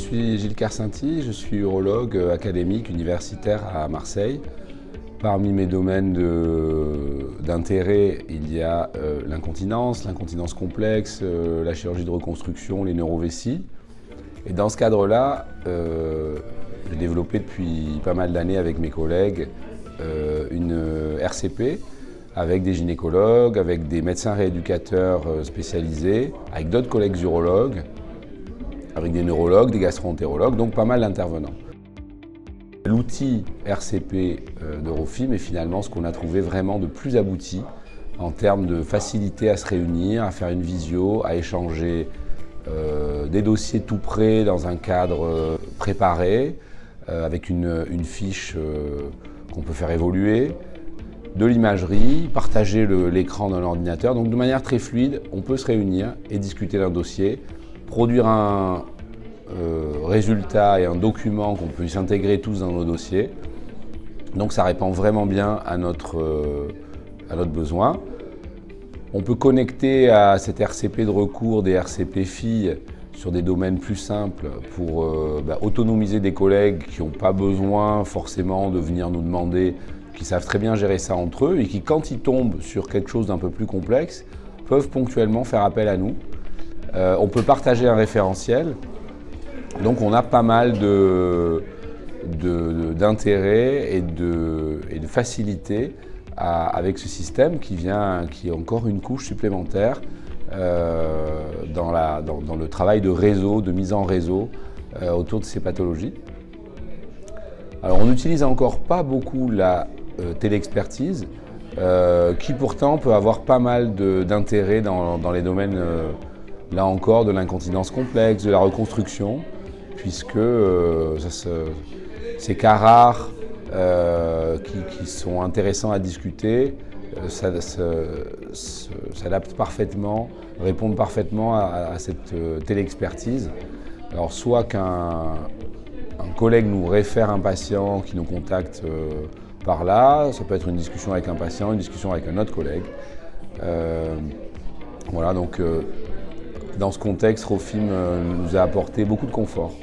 suis Gilles Carcinti, je suis urologue académique universitaire à Marseille. Parmi mes domaines d'intérêt, il y a l'incontinence complexe, la chirurgie de reconstruction, les neurovessies. Et dans ce cadre-là, j'ai développé depuis pas mal d'années avec mes collègues une RCP avec des gynécologues, avec des médecins rééducateurs spécialisés, avec d'autres collègues urologues, avec des neurologues, des gastro-entérologues, donc pas mal d'intervenants. L'outil RCP d'Eurofim est finalement ce qu'on a trouvé vraiment de plus abouti en termes de facilité à se réunir, à faire une visio, à échanger des dossiers tout prêts dans un cadre préparé, avec une fiche qu'on peut faire évoluer, de l'imagerie, partager l'écran d'un ordinateur. Donc de manière très fluide, on peut se réunir et discuter d'un dossier, produire un résultat et un document qu'on puisse intégrer tous dans nos dossiers. Donc ça répond vraiment bien à notre besoin. On peut connecter à cette RCP de recours des RCP filles sur des domaines plus simples pour autonomiser des collègues qui n'ont pas besoin forcément de venir nous demander, qui savent très bien gérer ça entre eux et qui, quand ils tombent sur quelque chose d'un peu plus complexe, peuvent ponctuellement faire appel à nous. On peut partager un référentiel. Donc on a pas mal d'intérêt et de facilité avec ce système qui est encore une couche supplémentaire dans le travail de réseau, de mise en réseau autour de ces pathologies. Alors on n'utilise encore pas beaucoup la téléexpertise qui pourtant peut avoir pas mal d'intérêt dans les domaines là encore de l'incontinence complexe, de la reconstruction, puisque ces cas rares qui sont intéressants à discuter s'adaptent parfaitement, répondent parfaitement à cette téléexpertise. Alors soit qu'un collègue nous réfère un patient qui nous contacte par là, ça peut être une discussion avec un patient, une discussion avec un autre collègue. Voilà, donc dans ce contexte, Eurofim nous a apporté beaucoup de confort.